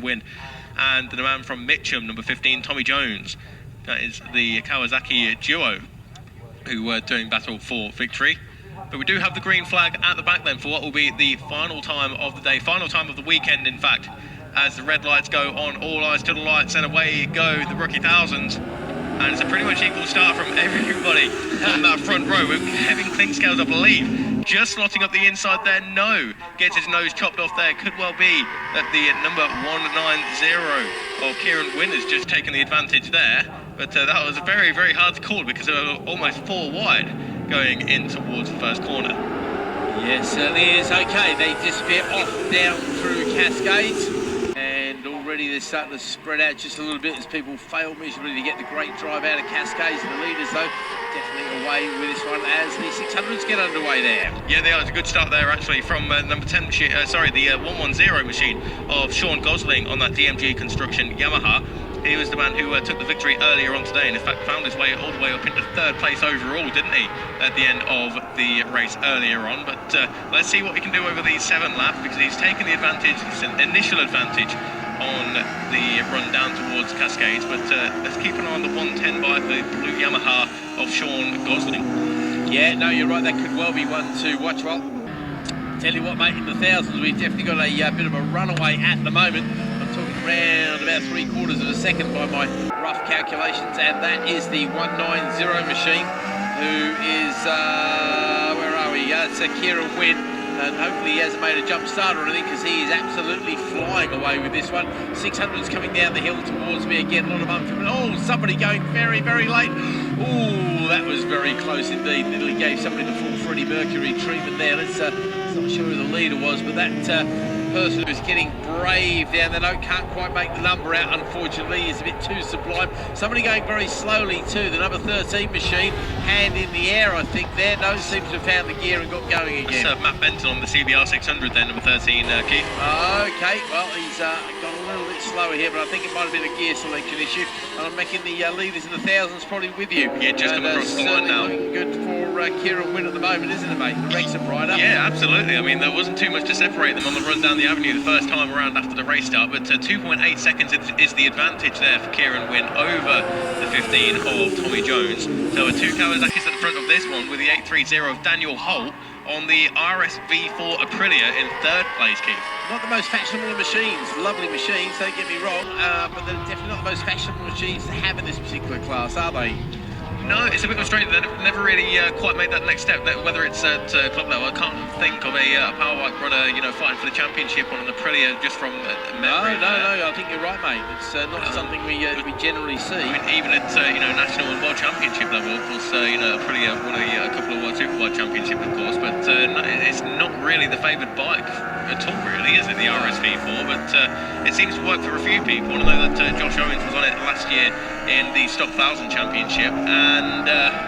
Kieran Wynn, and the man from Mitcham, number 15, Tommy Jones. That is the Kawasaki duo who were doing battle for victory. But we do have the green flag at the back then for what will be the final time of the day, final time of the weekend, in fact, as the red lights go on, all eyes to the lights, and away go the rookie thousands. And it's a pretty much equal start from everybody on that front row, with Kevin Clinkscales, I believe, just slotting up the inside there. No, gets his nose chopped off there. Could well be that the number 190 of Kieran Wynn has just taken the advantage there. But that was very, very hard to call because they were almost 4 wide going in towards the first corner. Yes, certainly is. Okay, they disappear off down through Cascades. And already they're starting to spread out just a little bit as people fail miserably to get the great drive out of Cascades. The leaders, though, definitely away with this one as the 600s get underway there. Yeah, they are. It's a good start there, actually, from number 10 machine, the 110 machine of Sean Gosling on that DMG Construction Yamaha. He was the man who took the victory earlier on today, and in fact found his way all the way up into 3rd place overall, didn't he, at the end of the race earlier on. But let's see what he can do over these 7 laps, because he's taken the advantage, his initial advantage, on the run down towards Cascades. But let's keep an eye on the 110 bike, the blue Yamaha of Sean Gosling. Yeah, no, you're right, that could well be one to watch. Well, tell you what, mate, in the thousands, we've definitely got a bit of a runaway at the moment. I'm talking around about 3/4 of a second by my rough calculations, and that is the 190 machine, who is, where are we? It's Kieran Wynn, and hopefully he hasn't made a jump start or anything, because he is absolutely flying away with this one. 600's coming down the hill towards me again, a lot of unfamiliar. Oh, somebody going very, very late. Oh, that was very close indeed. Nearly gave somebody the full Freddie Mercury treatment there. Let's not sure who the leader was, but that person who's getting brave down the note can't quite make the number out, unfortunately. He's a bit too sublime. Somebody going very slowly too, the number 13 machine, hand in the air, I think there. No, seems to have found the gear and got going again. That's Matt Benton on the CBR 600 there, number 13, Keith. Okay, well, he's gone a little bit slower here, but I think it might have been a gear selection issue, and I'm making the leaders in the thousands probably with you. Yeah, just come across the line now. Looking good for Kieran Wynn at the moment, isn't it, mate? The Wrexham rider. Yeah, absolutely. I mean, there wasn't too much to separate them on the run down the avenue the first time around after the race start, but 2.8 seconds is the advantage there for Kieran Wynn over the 15 of Tommy Jones. So 2 Kawasaki's at the front of this one, with the 830 of Daniel Holt on the RSV4 Aprilia in 3rd place, Keith. Not the most fashionable of machines, lovely machines, don't get me wrong, but they're definitely not the most fashionable machines to have in this particular class, are they? No, it's a bit frustrating. They've never really quite made that next step, whether it's at club level. I can't think of a power bike runner, fighting for the championship on an Aprilia just from memory. No, I think you're right, mate. It's not something we generally see. I mean, even at national and world championship level, of course, Aprilia won a couple of world superbike championships, of course, but no, it's not really the favoured bike at all, really, is it, the RSV4? But it seems to work for a few people. And I know that Josh Owens was on it last year in the Stock 1000 Championship, and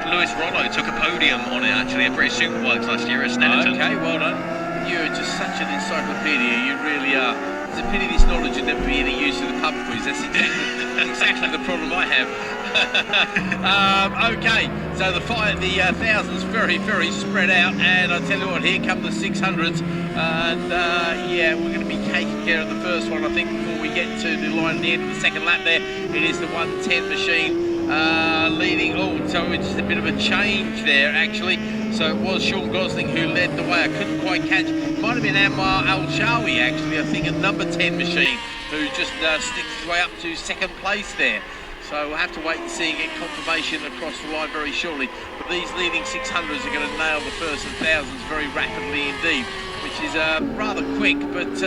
Lewis Rollo took a podium on it, actually, at British Superbikes last year at Snetterton. Okay, well done. You're just such an encyclopedia, you really are. It's a pity this knowledge would never be any use to the pub quiz. That's exactly the problem I have. Okay, so the thousands very, very spread out, and I tell you what, here come the 600s, and yeah, we're going to be taking care of the first one, I think, before we get to the line at the end of the second lap there. It is the 110 machine leading. Oh, so it's just a bit of a change there, actually. So it was Sean Gosling who led the way. I couldn't quite catch. It might have been Ammar Al-Shawi, actually, I think, a number 10 machine, who just sticks his way up to 2nd place there. So we'll have to wait and see and get confirmation across the line very shortly. But these leading 600s are going to nail the first and thousands very rapidly indeed, which is rather quick, but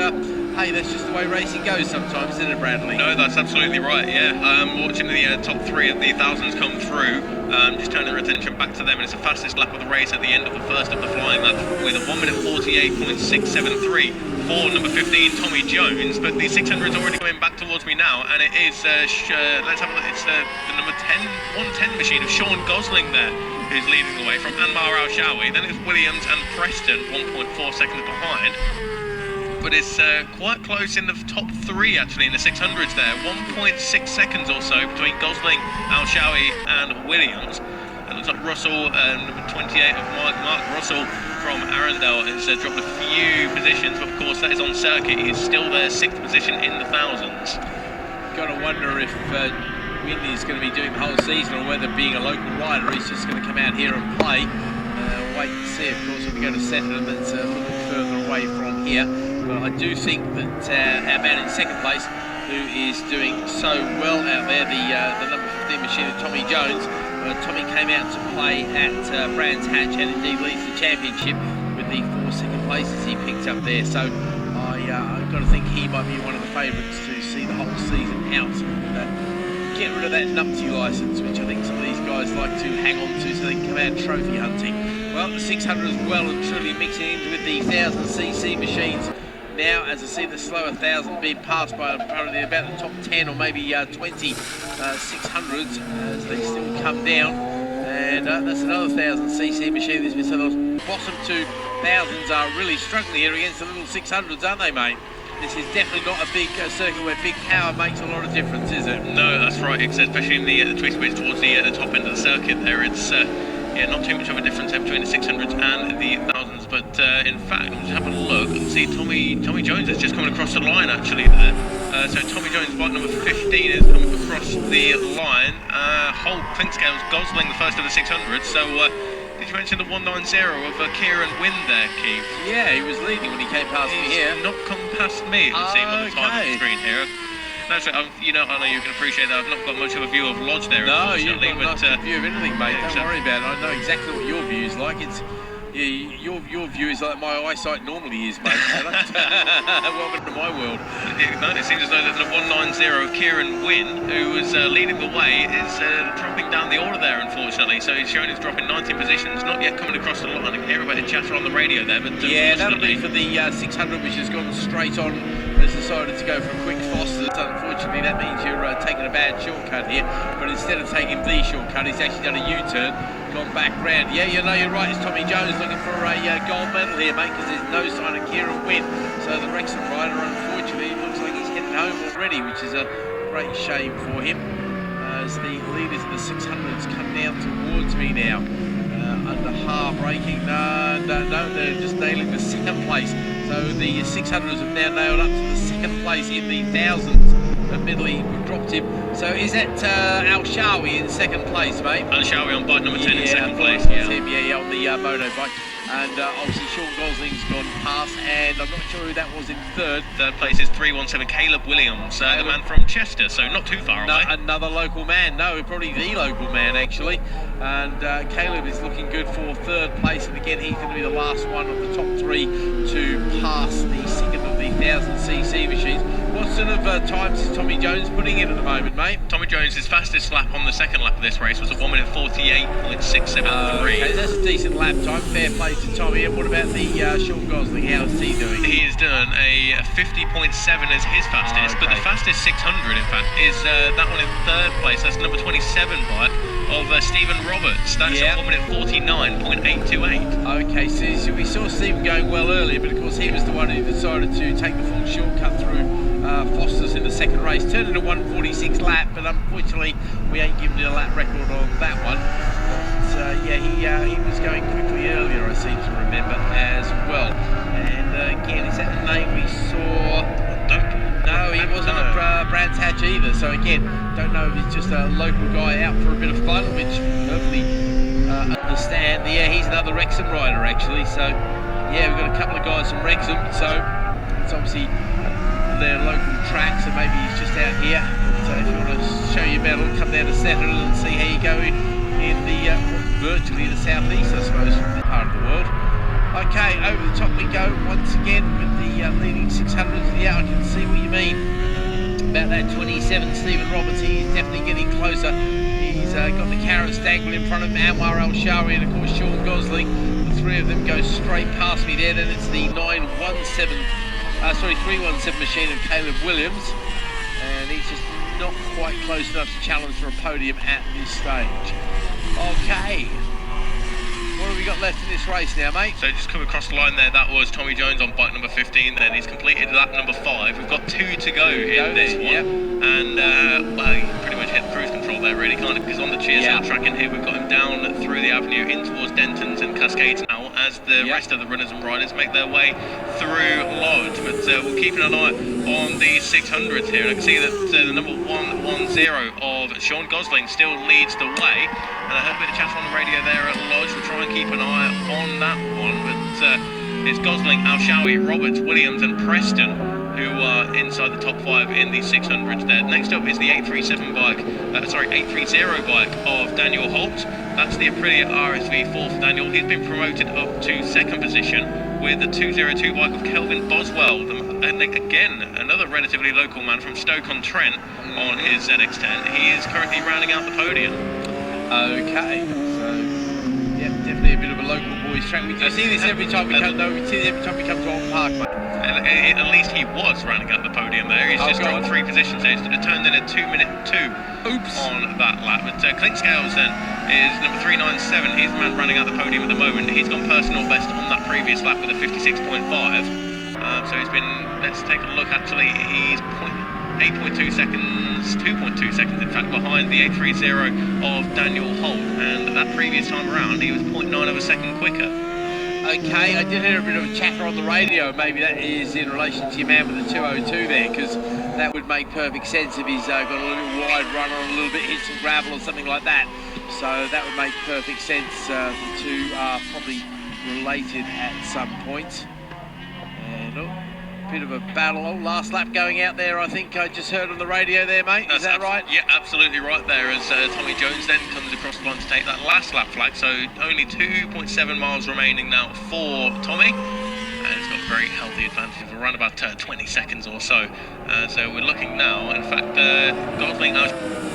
hey, that's just the way racing goes sometimes, isn't it, Bradley? No, that's absolutely right, yeah. Watching the top 3 of the thousands come through, just turning our attention back to them, and it's the fastest lap of the race at the end of the first of the flying lap, with a 1 minute 48.673 for number 15, Tommy Jones. But the 600 is already going back towards me now, and it is, let's have a look, it's the number 110 machine of Sean Gosling there, who's leading the way from Ammar Al-Shawi. Then it's Williams and Preston, 1.4 seconds behind. But it's quite close in the top 3, actually, in the 600s there. 1.6 seconds or so between Gosling, Al-Shawi and Williams. It looks top Russell, number 28 of Mark Russell from Arundel has dropped a few positions, but of course that is on circuit. He's still there, 6th position in the thousands. Got to wonder if Wynn is going to be doing the whole season, or whether, being a local rider, he's just going to come out here and play. Wait and see. Of course, if we go to Saturn, that's a little bit further away from here. But I do think that our man in 2nd place, who is doing so well out there, the number 15 machine of Tommy Jones. Tommy came out to play at Brands Hatch and indeed leads the championship with the 4 second places he picked up there. So I've got to think he might be one of the favourites to see the whole season out and get rid of that numpty licence, which I think some of these guys like to hang on to so they can come out trophy hunting. Well, the 600 is well and truly mixing in with the 1000cc machines. Now, as I see the slower 1000 being passed by probably about the top 10 or maybe 20 600s as they still come down. And that's another 1000cc machine. So those bottom 2 thousands are really struggling here against the little 600s, aren't they, mate? This is definitely not a big circuit where big power makes a lot of difference, is it? No, that's right, especially in the twist bits towards the top end of the circuit there. It's not too much of a difference between the 600s and the 1000s, but in fact, I'm just having a look and see Tommy Jones is just coming across the line actually there. So Tommy Jones, bike number 15, is coming across the line. Holt Clinkscale's Gosling, the first of the 600s. So did you mention the 190 of Kieran Wynn there, Keith? Yeah, he was leading when he came past me here. He's not come past me, it would seem, on the time on the screen here. No, so, I know you can appreciate that I've not got much of a view of Lodge there. No, you've got not a view of anything, mate. Don't worry about it. I know exactly what your view is like. It's your view is like my eyesight normally is, mate. Welcome to my world. It seems as though that the 190 Kieran Wynn, who was leading the way, is dropping down the order there, unfortunately. So he's showing he's dropping 19 positions, not yet coming across the line. I can hear a bit of chatter on the radio there, but yeah, that'll be for the 600, which has gone straight on. Has decided to go for a quick Foster's. Unfortunately, that means you're taking a bad shortcut here. But instead of taking the shortcut, he's actually done a U-turn, gone back round. Yeah, you know, you're right. It's Tommy Jones looking for a gold medal here, mate, because there's no sign of Kieran Wynn. So the Wrexham rider, unfortunately, looks like he's heading home already, which is a great shame for him. As the leaders of the 600s come down towards me now. Under half braking. No, they're just nailing the 2nd place. So the 600s have now nailed up to the 2nd place in the 1000s. Admittedly, we've dropped him. So is that Al-Shawi in 2nd place, mate? Al-Shawi on bike number 10 in 2nd place. Yeah, him, on the motorbike. And obviously Sean Gosling's gone past, and I'm not sure who that was in 3rd. 3rd place is 317 Caleb Williams, the man from Chester, so not too far away. Another local man, probably the local man actually. And Caleb is looking good for 3rd place, and again he's going to be the last one of the top 3 to pass the 2nd of the 1000cc machines. What sort of times is Tommy Jones putting in at the moment, mate? Tommy Jones' fastest lap on the 2nd lap of this race was a 1 minute 48.673. Okay, that's a decent lap time. Fair play to Tommy. And what about the Sean Gosling? How is he doing? He has done a 50.7 as his fastest, but the fastest 600, in fact, is that one in 3rd place. That's number 27 bike of Stephen Roberts. That's a 1 minute 49.828. Okay, so we saw Stephen going well earlier, but of course he was the one who decided to take the full shortcut through Foster's in the 2nd race. Turned into 146 lap, but unfortunately we ain't given you a lap record on that one. But he was going quickly earlier, I seem to remember, as well. And again, is that the name we saw? No, he wasn't at Brands Hatch either. So again, don't know if he's just a local guy out for a bit of fun, which perfectly understand. Yeah, he's another Wrexham rider actually. So yeah, we've got a couple of guys from Wrexham. So it's obviously their local track. So maybe he's just out here. So if you want to show your medal, come down to Saturn and see how you go in the virtually the southeast, I suppose, from this part of the world. Okay, over the top we go once again with the leading 600s. Yeah, I can see what you mean about that 27 Stephen Roberts. He's definitely getting closer. He's got the carrots dangling in front of him, Anwar Al-Shawi and of course Sean Gosling. The 3 of them go straight past me there. Then it's the 317 machine of Caleb Williams, and he's just not quite close enough to challenge for a podium at this stage. Okay, what have we got left in this race now, mate? So just come across the line there, that was Tommy Jones on bike number 15 then. He's completed lap number 5. We've got 2 to go in this one. Yep. And, well, he pretty much hit cruise control there, really, kind of, because on the GSL track in here, we've got him down through the avenue in towards Denton's and Cascades now, as the rest of the runners and riders make their way through Lodge. But we're keeping an eye on the 600s here, and I can see that the number 110 of Sean Gosling still leads the way. And I heard a bit of chat on the radio there at Lodge. We'll try and keep an eye on that one, but it's Gosling, Al-Shawi, Roberts, Williams and Preston who are inside the top 5 in the 600s there. Next up is the 830 bike of Daniel Holt. That's the Aprilia RSV4 for Daniel. He's been promoted up to 2nd position with the 202 bike of Kelvin Boswell. And again, another relatively local man from Stoke-on-Trent on his ZX10. He is currently rounding out the podium. Okay, so yeah, definitely a bit of a local boys track. We do see this every time we come. No, we see this every time we come to Oulton Park, mate. At least he was rounding out the podium there. He's just dropped 3 positions there. He's turned in a 2-minute 2 on that lap. But Clint Scales then is number 397. He's the man running out the podium at the moment. He's gone personal best on that previous lap with a 56.5. So he's been, let's take a look actually, he's 8.2 seconds, 2.2 seconds in fact, behind the 830 of Daniel Holt. And that previous time around, he was 0.9 of a second quicker. Okay, I did hear a bit of a chatter on the radio. Maybe that is in relation to your man with the 202 there, because that would make perfect sense if he's got a little bit wide run on a little bit, hit some gravel or something like that. So that would make perfect sense. The two are probably related at some point. And bit of a battle. Last lap going out there, I think I just heard on the radio there, mate. Is that right? Yeah, absolutely right there, as Tommy Jones then comes across the line to take that last lap flag. So only 2.7 miles remaining now for Tommy. And it's got a very healthy advantage of around about 20 seconds or so. So we're looking now, in fact, Gosling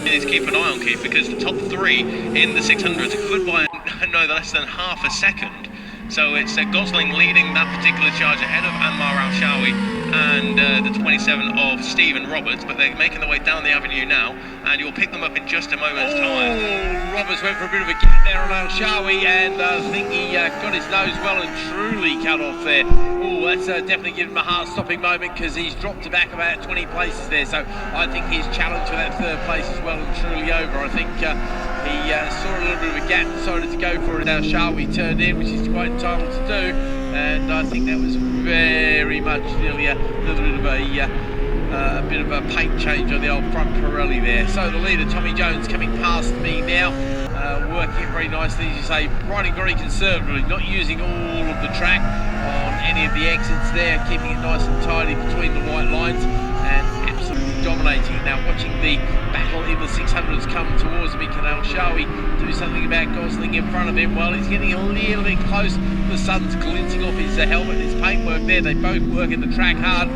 is keep an eye on Keith, because the top 3 in the 600s could by no less than half a second. So it's Gosling leading that particular charge ahead of Anmar Al-Shawi and the 27 of Stephen Roberts, but they're making their way down the avenue now, and you'll pick them up in just a moment's time. Roberts went for a bit of a gap there on Al-Shawi, and I think he got his nose well and truly cut off there. Oh, that's definitely given him a heart-stopping moment, because he's dropped back about 20 places there, so I think his challenge for that 3rd place is well and truly over. I think he saw a little bit of a gap, decided to go for it. Al-Shawi turned in, which he's quite entitled to do, and I think that was very much nearly a little bit of a paint change on the old front Pirelli there. So the leader, Tommy Jones, coming past me now, working it very nicely, as you say, riding very conservatively, not using all of the track on any of the exits there, keeping it nice and tidy between the white lines, and absolutely dominating. Now watching the battle in the 600s come towards me, can Al-Shawi do something about Gosling in front of him? Well, he's getting a little bit close. The sun's glinting off his helmet and his paintwork there. They both work in the track hard.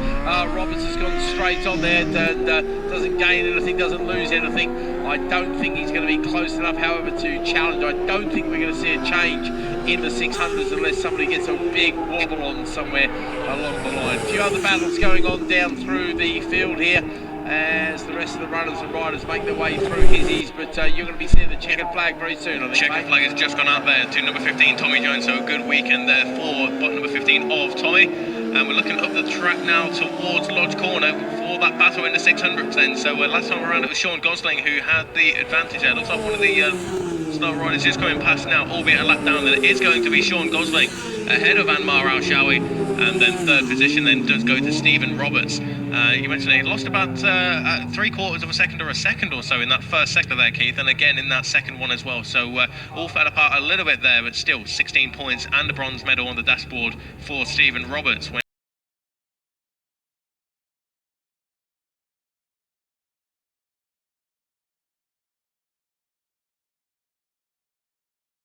Roberts has gone straight on there and doesn't gain anything, doesn't lose anything. I don't think he's going to be close enough, however, to challenge. I don't think we're going to see a change in the 600s unless somebody gets a big wobble on somewhere along the line. A few other battles going on down through the field here as the rest of the runners and riders make their way through his but you're going to be seeing the checkered flag very soon, I think. Checkered flag has just gone out there to number 15, Tommy Jones, so a good weekend there for number 15 of Tommy. And we're looking up the track now towards Lodge Corner for that battle in the 600s then. So last time around it was Sean Gosling who had the advantage there. Looks like one of the star riders is coming past now, albeit a lap down, and it is going to be Sean Gosling ahead of Anmar Al-Shawi, and then 3rd position then does go to Stephen Roberts. You mentioned he lost about 3/4 of a second or a second or so in that first sector there, Keith, and again in that second one as well. So all fell apart a little bit there, but still 16 points and a bronze medal on the dashboard for Stephen Roberts.